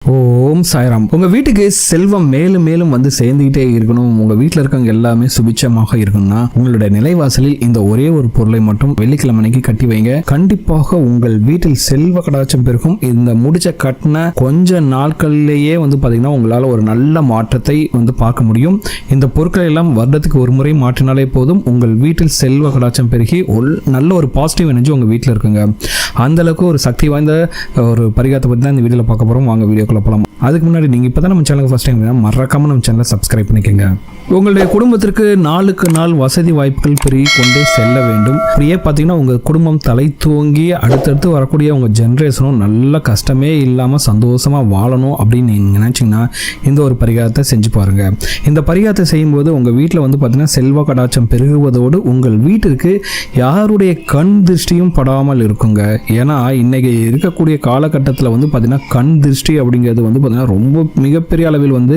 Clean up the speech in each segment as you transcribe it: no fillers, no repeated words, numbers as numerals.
ஓம் சாய்ராம். உங்கள் வீட்டுக்கு செல்வம் மேலும் மேலும் வந்து சேர்ந்துக்கிட்டே இருக்கணும், உங்கள் வீட்டில் இருக்கவங்க எல்லாமே சுபிட்சமாக இருக்கணும்னா உங்களுடைய நிலைவாசலில் இந்த ஒரே ஒரு பொருளை மட்டும் வெள்ளிக்கிழமைக்கு கட்டி வைங்க. கண்டிப்பாக உங்கள் வீட்டில் செல்வ கடாட்சம் பெருகும். இந்த முடிச்ச கட்டின கொஞ்ச நாட்களிலேயே வந்து பார்த்தீங்கன்னா உங்களால் ஒரு நல்ல மாற்றத்தை வந்து பார்க்க முடியும். இந்த பொருட்களை எல்லாம் வருடத்துக்கு ஒரு முறை மாற்றினாலே போதும், உங்கள் வீட்டில் செல்வ கடாட்சம் பெருகி நல்ல ஒரு பாசிட்டிவ் எனர்ஜி உங்கள் வீட்டில் இருக்குங்க. அந்த அளவுக்கு ஒரு சக்தி வாய்ந்த ஒரு பரிகாரத்தை பற்றி தான் இந்த வீடியோவில் பார்க்க போகிறோம். வாங்க வீடியோக்குள்ள போகலாம். அதுக்கு முன்னாடி நீங்கள் இப்போ தான் நம்ம சேனலுக்கு ஃபஸ்ட் டைம் மறக்காமல் நம்ம சேனலை சப்ஸ்கிரைப் பண்ணிக்கோங்க. உங்களுடைய குடும்பத்திற்கு நாளுக்கு நாள் வசதி வாய்ப்புகள் பெருகி கொண்டே செல்ல வேண்டும். அப்படியே பார்த்தீங்கன்னா உங்கள் குடும்பம் தலை தூங்கி அடுத்தடுத்து வரக்கூடிய உங்கள் ஜென்ரேஷனும் நல்ல கஷ்டமே இல்லாமல் சந்தோஷமாக வாழணும் அப்படின்னு நீங்கள் நினச்சிங்கன்னா இந்த ஒரு பரிகாரத்தை செஞ்சு பாருங்கள். இந்த பரிகாரத்தை செய்யும்போது உங்கள் வீட்டில் வந்து பார்த்தீங்கன்னா செல்வ கடாட்சம் பெருகுவதோடு உங்கள் வீட்டிற்கு யாருடைய கண் திருஷ்டியும் படாமல் இருக்குங்க. ஏன்னா இன்றைக்கி இருக்கக்கூடிய காலகட்டத்தில் வந்து பார்த்தீங்கன்னா கண் திருஷ்டி அப்படிங்கிறது வந்து பார்த்தீங்கன்னா ரொம்ப மிகப்பெரிய அளவில் வந்து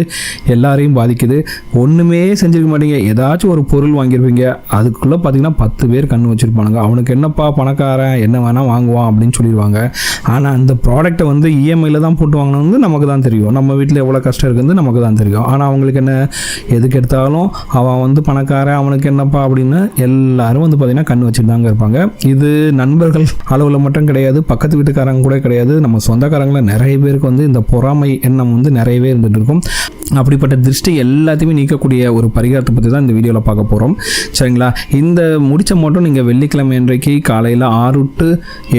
எல்லாரையும் பாதிக்குது. ஒன்றுமே செஞ்சிருக்க மாட்டீங்க, ஏதாச்சும் ஒரு பொருள் வாங்கியிருப்பீங்க, அதுக்குள்ளே பார்த்தீங்கன்னா 10 பேர் கண் வச்சுருப்பானுங்க. அவனுக்கு என்னப்பா பணக்காரன் என்ன வேணால் வாங்குவான் அப்படின்னு சொல்லிடுவாங்க. ஆனால் அந்த ப்ராடக்ட்டை வந்து இஎம்ஐயில் தான் போட்டு வாங்கினது நமக்கு தான் தெரியும். நம்ம வீட்டில் எவ்வளோ கஷ்டம் இருக்குது நமக்கு தான் தெரியும். ஆனால் அவங்களுக்கு என்ன, எதுக்கு எடுத்தாலும் அவன் வந்து பணக்காரன், அவனுக்கு என்னப்பா அப்படின்னு எல்லாரும் வந்து பார்த்தீங்கன்னா கண் வச்சுட்டு தாங்க இருப்பாங்க. இது நண்பர்கள் அளவில் மட்டும் கிடையாது, பக்கத்து வீட்டுக்காரங்க கூட கிடையாது, நம்ம சொந்தக்காரங்கள நிறைய பேருக்கு வந்து இந்த பொறாமை எண்ணம் வந்து நிறையவே இருந்துகிட்டு இருக்கும். அப்படிப்பட்ட திருஷ்டி எல்லாத்தையுமே நீக்கக்கூடிய ஒரு பரிகாரத்தை பற்றி தான் இந்த வீடியோவில் பார்க்க போகிறோம். சரிங்களா? இந்த முடிச்ச மட்டும் நீங்கள் வெள்ளிக்கிழமை அன்றைக்கு காலையில் 6 to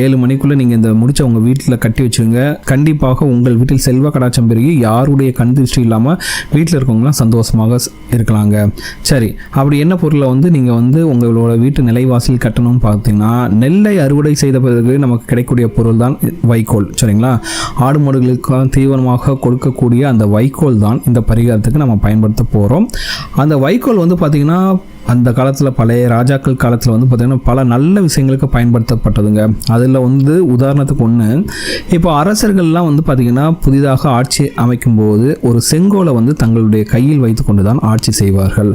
7 மணிக்குள்ளே நீங்கள் இந்த முடிச்ச உங்கள் வீட்டில் கட்டி வச்சுருங்க. கண்டிப்பாக உங்கள் வீட்டில் செல்வ கடாட்சம் பெருகி யாருடைய கண் திருஷ்டி இல்லாமல் வீட்டில் இருக்கவங்களாம் சந்தோஷமாக இருக்கலாங்க. சரி, அப்படி என்ன பொருளை வந்து நீங்கள் வந்து உங்களோட வீட்டு நிலைவாசல் கட்டணும்னு பார்த்தீங்கன்னா, நெல்லை அறுவடை செய்த பிறகு நமக்கு கிடைக்கக்கூடிய பொருள் தான் வைக்கோல். சரிங்களா? ஆடு மாடுகளுக்கு தீவனமாக கொடுக்கக்கூடிய அந்த வைக்கோல் தான் இந்த பரிகாரத்துக்கு நம்ம பயன்படுத்த போகிறோம். அந்த வைக்கோல் வந்து பார்த்திங்கன்னா அந்த காலத்தில் பழைய ராஜாக்கள் காலத்தில் வந்து பார்த்திங்கன்னா பல நல்ல விஷயங்களுக்கு பயன்படுத்தப்பட்டதுங்க. அதில் வந்து உதாரணத்துக்கு ஒன்று, இப்போ அரசர்கள்லாம் வந்து பார்த்திங்கன்னா புதிதாக ஆட்சி அமைக்கும்போது ஒரு செங்கோலை வந்து தங்களுடைய கையில் வைத்து கொண்டு தான் ஆட்சி செய்வார்கள்.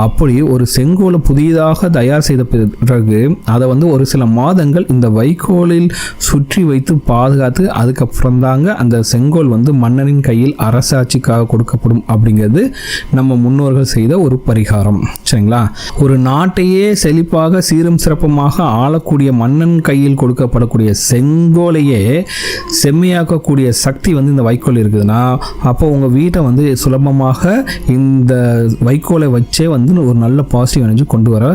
அப்படி ஒரு செங்கோலை புதிதாக தயார் செய்த பிறகு அதை வந்து ஒரு சில மாதங்கள் இந்த வைக்கோலில் சுற்றி வைத்து பாதுகாத்து அதுக்கப்புறம் தாங்க அந்த செங்கோல் வந்து மன்னனின் கையில் அரசாட்சிக்காக கொடுக்கப்படும் அப்படிங்கிறது நம்ம முன்னோர்கள் செய்த ஒரு பரிகாரம். சரிங்களா? ஒரு நாட்டையே செழிப்பாக சீரும் சிறப்புமாக ஆளக்கூடிய மன்னன் கையில் கொடுக்கப்படக்கூடிய செங்கோலையே செம்மையாக்கக்கூடிய சக்தி வந்து இந்த வைக்கோல் இருக்குதுன்னா, அப்போ உங்கள் வீட்டை வந்து சுலபமாக இந்த வைக்கோலை வச்சே வந்து ஒரு நல்ல பாசிட்டிவ் எனர்ஜி கொண்டு வர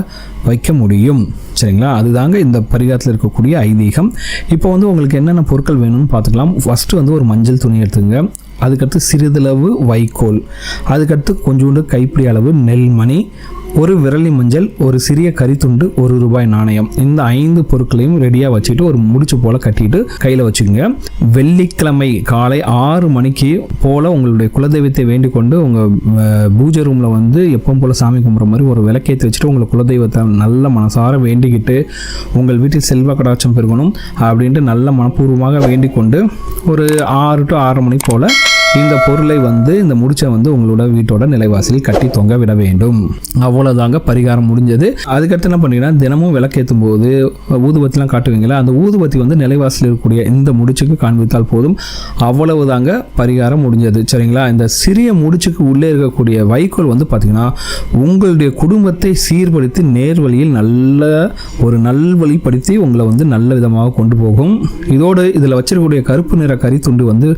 வைக்க முடியும். சரிங்களா? அதுதாங்க இந்த பரிகாரத்தில் இருக்கக்கூடிய ஐதீகம். இப்போ வந்து உங்களுக்கு என்னென்ன பொருட்கள் வேணும்னு பார்த்துக்கலாம். ஃபஸ்ட்டு வந்து ஒரு மஞ்சள் துணி எடுத்துங்க. அதுக்கடுத்து சிறிதளவு வைக்கோல், அதுக்கடுத்து கொஞ்சோண்டு கைப்பிடி அளவு நெல்மணி, ஒரு விரலி மஞ்சள், ஒரு சிறிய கரித்துண்டு, ₹1 நாணயம். இந்த 5 பொருட்களையும் ரெடியாக வச்சுட்டு ஒரு முடிச்சு போல் கட்டிட்டு கையில் வச்சுக்கோங்க. வெள்ளிக்கிழமை காலை 6 மணிக்கு போல் உங்களுடைய குலதெய்வத்தை வேண்டிக் கொண்டு உங்கள் பூஜை ரூமில் வந்து எப்பவும் போல் சாமி கும்பிட்ற மாதிரி ஒரு விளக்கேற்றி வச்சுட்டு உங்கள் குலதெய்வத்தை நல்ல மனசார வேண்டிக்கிட்டு உங்கள் வீட்டில் செல்வ கடாட்சம் பெருகணும் அப்படின்ட்டு நல்ல மனப்பூர்வமாக வேண்டிக் கொண்டு ஒரு 6 to 6:30 மணி போல் இந்த பொருளை வந்து இந்த முடிச்சை வந்து உங்களோட வீட்டோட நிலைவாசலில் கட்டி தொங்க விட வேண்டும். அவ்வளோதாங்க, பரிகாரம் முடிஞ்சது. அதுக்கடுத்து என்ன பண்ணீங்கன்னா, தினமும் விளக்கேற்றும் போது ஊதுபத்திலாம் காட்டுவீங்களா, அந்த ஊதுபத்தி வந்து நிலைவாசலில் இருக்கக்கூடிய இந்த முடிச்சுக்கு காண்பித்தால் போதும். அவ்வளவுதாங்க, பரிகாரம் முடிஞ்சது. சரிங்களா? இந்த சிறிய முடிச்சுக்கு உள்ளே இருக்கக்கூடிய வைக்கோல் வந்து பார்த்திங்கன்னா உங்களுடைய குடும்பத்தை சீர்படுத்தி நேர்வழியில் நல்ல ஒரு நல்வழிப்படுத்தி உங்களை வந்து நல்ல விதமாக கொண்டு போகும். இதோடு இதில் வச்சிருக்கக்கூடிய கருப்பு நிற கரித்துண்டு வந்து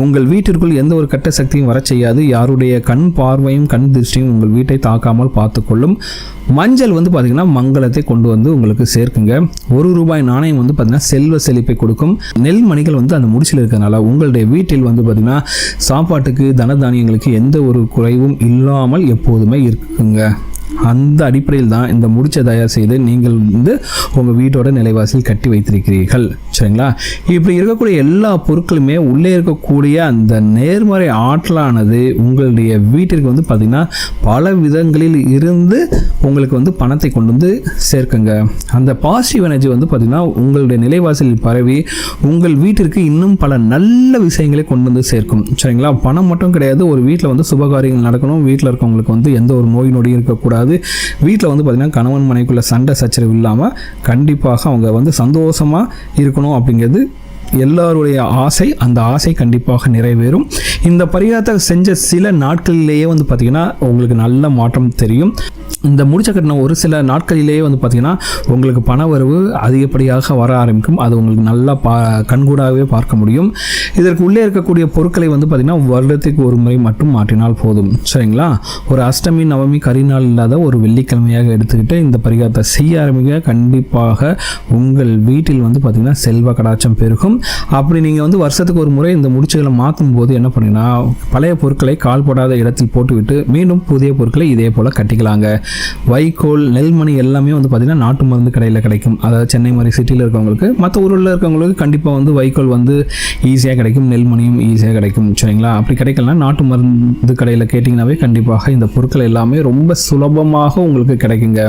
உங்கள் வீட்டிற்குள் எந்த ஒரு கட்ட சக்தியும் வர செய்யாது. யாருடைய கண் பார்வையும் கண் திருஷ்டியும் உங்கள் வீட்டை தாக்காமல் பார்த்துக்கொள்ளும். மஞ்சள் வந்து பார்த்திங்கன்னா மங்களத்தை கொண்டு வந்து உங்களுக்கு சேர்க்குங்க. ₹1 நாணயம் வந்து பார்த்திங்கன்னா செல்வ செழிப்பை கொடுக்கும். நெல் மணிகள் வந்து அந்த முடிச்சில் இருக்கிறதுனால உங்களுடைய வீட்டில் வந்து பார்த்திங்கன்னா சாப்பாட்டுக்கு தனதானியங்களுக்கு எந்த ஒரு குறைவும் இல்லாமல் எப்போதுமே இருக்குங்க. அந்த அடிப்படையில் தான் இந்த முடிச்சை தயார் செய்து நீங்கள் வந்து உங்கள் வீட்டோட நிலைவாசல் கட்டி வைத்திருக்கிறீர்கள். சரிங்களா? இப்படி இருக்கக்கூடிய எல்லா பொருட்களுமே உள்ளே இருக்கக்கூடிய அந்த நேர்மறை ஆற்றலானது உங்களுடைய வீட்டிற்கு வந்து பார்த்திங்கன்னா பல விதங்களில் இருந்து உங்களுக்கு வந்து பணத்தை கொண்டு வந்து சேர்க்குங்க. அந்த பாசிட்டிவ் எனர்ஜி வந்து பார்த்திங்கன்னா உங்களுடைய நிலைவாசலில் பரவி உங்கள் வீட்டிற்கு இன்னும் பல நல்ல விஷயங்களை கொண்டு வந்து சேர்க்கும். சரிங்களா? பணம் மட்டும் கிடையாது, ஒரு வீட்டில் வந்து சுபகாரியங்கள் நடக்கணும், வீட்டில் இருக்கவங்களுக்கு வந்து எந்த ஒரு நோய் நொடியும் இருக்கக்கூடாது, வீட்டில் வந்து பார்த்திங்கன்னா கணவன் மனைக்குள்ள சண்டை சச்சரவு இல்லாமல் கண்டிப்பாக அவங்க வந்து சந்தோஷமாக இருக்கணும் அப்படிங்கிறது எல்லாருடைய ஆசை, அந்த ஆசை கண்டிப்பாக நிறைவேறும். இந்த பரிகாரத்தை செஞ்ச சில நாட்களிலேயே வந்து பார்த்திங்கன்னா உங்களுக்கு நல்ல மாற்றம் தெரியும். இந்த முடிச்ச கட்டின ஒரு சில நாட்களிலேயே வந்து பார்த்திங்கன்னா உங்களுக்கு பண வரவு அதிகப்படியாக வர ஆரம்பிக்கும். அது உங்களுக்கு நல்லா கண்கூடாகவே பார்க்க முடியும். இதற்கு உள்ளே இருக்கக்கூடிய பொருட்களை வந்து பார்த்திங்கன்னா வருடத்துக்கு ஒரு முறை மட்டும் மாற்றினால் போதும். சரிங்களா? ஒரு அஷ்டமி, நவமி, கரிநாள் இல்லாத ஒரு வெள்ளிக்கிழமையாக எடுத்துக்கிட்டு இந்த பரிகாரத்தை செய்ய ஆரம்பிக்க கண்டிப்பாக உங்கள் வீட்டில் வந்து பார்த்திங்கன்னா செல்வ கடாட்சம் பெருகும். அப்படி நீங்கள் வந்து வருஷத்துக்கு ஒரு முறை இந்த முடிச்சுகளை மாற்றும் போது என்ன பண்ணிங்கன்னா பழைய பொருட்களை கால் போடாத இடத்தில் போட்டுவிட்டு மீண்டும் புதிய பொருட்களை இதே போல் கட்டிக்கலாங்க. வைக்கோல், நெல்மணி எல்லாமே வந்து பார்த்திங்கன்னா நாட்டு மருந்து கடையில் கிடைக்கும். அதாவது சென்னை மாதிரி சிட்டியில் இருக்கவங்களுக்கு, மற்ற ஊரில் இருக்கவங்களுக்கு கண்டிப்பாக வந்து வைக்கோல் வந்து ஈஸியாக கிடைக்கும், நெல்மணியும் ஈஸியாக கிடைக்கும். சரிங்களா? அப்படி கிடைக்கலாம் நாட்டு மருந்து கடையில் கேட்டிங்கனாவே கண்டிப்பாக இந்த பொருட்கள் எல்லாமே ரொம்ப சுலபமாக உங்களுக்கு கிடைக்குங்க.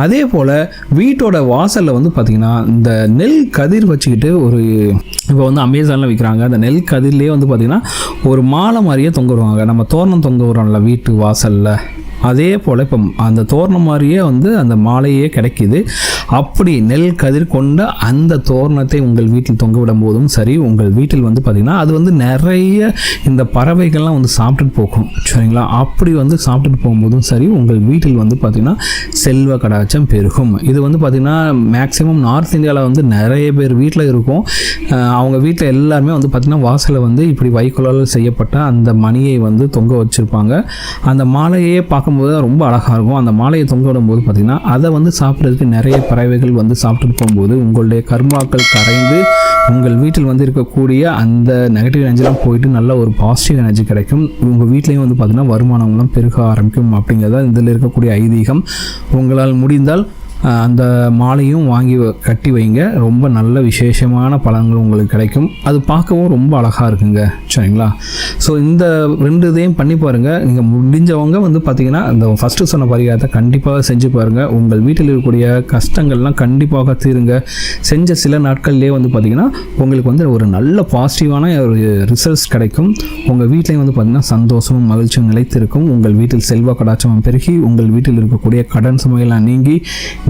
அதே போல் வீட்டோட வாசலில் வந்து பார்த்திங்கன்னா இந்த நெல் கதிர் வச்சுக்கிட்டு இப்போ வந்து அமேசானில் விற்கிறாங்க. அந்த நெல் கதிர்லேயே வந்து பார்த்திங்கன்னா ஒரு மாலை மாதிரியே தொங்க விடுவாங்க. நம்ம தோரணம் தொங்க விடுறோம்ல வீட்டு வாசலில், அதே போல் இப்போ அந்த தோரணம் மாதிரியே வந்து அந்த மாலையே கிடைக்கிது. அப்படி நெல் கதிர் கொண்ட அந்த தோரணத்தை உங்கள் வீட்டில் தொங்க விடும் போதும் சரி, உங்கள் வீட்டில் வந்து பார்த்திங்கன்னா அது வந்து நிறைய இந்த பறவைகள்லாம் வந்து சாப்பிட்டுட்டு போகும். சரிங்களா? அப்படி வந்து சாப்பிட்டுட்டு போகும்போதும் சரி, உங்கள் வீட்டில் வந்து பார்த்திங்கன்னா செல்வ கடாட்சம் பெருகும். இது வந்து பார்த்திங்கன்னா மேக்ஸிமம் நார்த் இந்தியாவில் வந்து நிறைய பேர் வீட்டில் இருக்கும். அவங்க வீட்டில் எல்லாருமே வந்து பார்த்திங்கன்னா வாசலில் வந்து இப்படி வைக்கோலால் செய்யப்பட்ட அந்த மணியை வந்து தொங்க வச்சுருப்பாங்க. அந்த மாலையே பார்க்கும்போது ரொம்ப அழகாக இருக்கும். அந்த மாலையை தொங்க விடும்போது பார்த்திங்கன்னா அதை வந்து சாப்பிட்றதுக்கு நிறைய பறவைகள் வந்து சாப்பிட்டு போகும்போது உங்களுடைய கர்மாக்கள் கரைந்து உங்கள் வீட்டில் வந்து இருக்கக்கூடிய அந்த நெகட்டிவ் எனர்ஜிலாம் போயிட்டு நல்ல ஒரு பாசிட்டிவ் எனர்ஜி கிடைக்கும். உங்கள் வீட்லேயும் வந்து பார்த்திங்கன்னா வருமானங்களும் பெருக ஆரம்பிக்கும். அப்படிங்கிறத இதில் இருக்கக்கூடிய ஐதீகம். உங்களால் முடிந்தால் அந்த மாலையும் வாங்கி கட்டி வைங்க. ரொம்ப நல்ல விசேஷமான பலன்கள் உங்களுக்கு கிடைக்கும். அது பார்க்கவும் ரொம்ப அழகாக இருக்குங்க. சரிங்களா? ஸோ இந்த 2 இதையும் பண்ணி பாருங்கள். நீங்கள் முடிஞ்சவங்க வந்து பார்த்திங்கன்னா இந்த ஃபஸ்ட்டு சொன்ன பரிகாரத்தை கண்டிப்பாக செஞ்சு பாருங்கள். உங்கள் வீட்டில் இருக்கக்கூடிய கஷ்டங்கள்லாம் கண்டிப்பாக தீருங்க. செஞ்ச சில நாட்கள்லேயே வந்து பார்த்திங்கன்னா உங்களுக்கு வந்து ஒரு நல்ல பாசிட்டிவான ஒரு ரிசல்ட்ஸ் கிடைக்கும். உங்கள் வீட்லேயும் வந்து பார்த்திங்கன்னா சந்தோஷமும் மகிழ்ச்சியும் நிலைத்திருக்கும். உங்கள் வீட்டில் செல்வ கடாட்சமும் பெருகி உங்கள் வீட்டில் இருக்கக்கூடிய கடன் சுமையெல்லாம் நீங்கி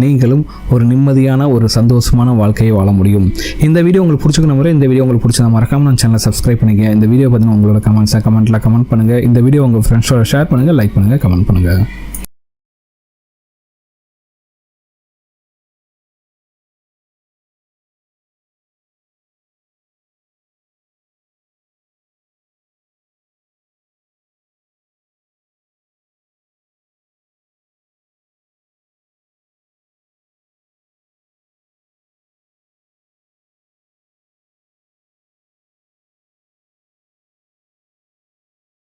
நீங்களும் ஒரு நிம்மதியான ஒரு சந்தோஷமான வாழ்க்கையை வாழ முடியும். இந்த வீடியோ உங்களுக்கு பிடிச்சிருக்க முறை இந்த வீடியோ உங்களுக்கு பிடிச்சதா மறக்காம நம்ம சேனலை சப்ஸ்கிரைப் பண்ணிக்கங்க. இந்த வீடியோ பற்றின உங்களோட கமெண்ட்ஸை கமெண்ட்டில் கமெண்ட் பண்ணுங்கள். இந்த வீடியோ உங்கள் ஃப்ரெண்ட்ஸோட ஷேர் பண்ணுங்கள், லைக் பண்ணுங்கள், கமெண்ட் பண்ணுங்கள்.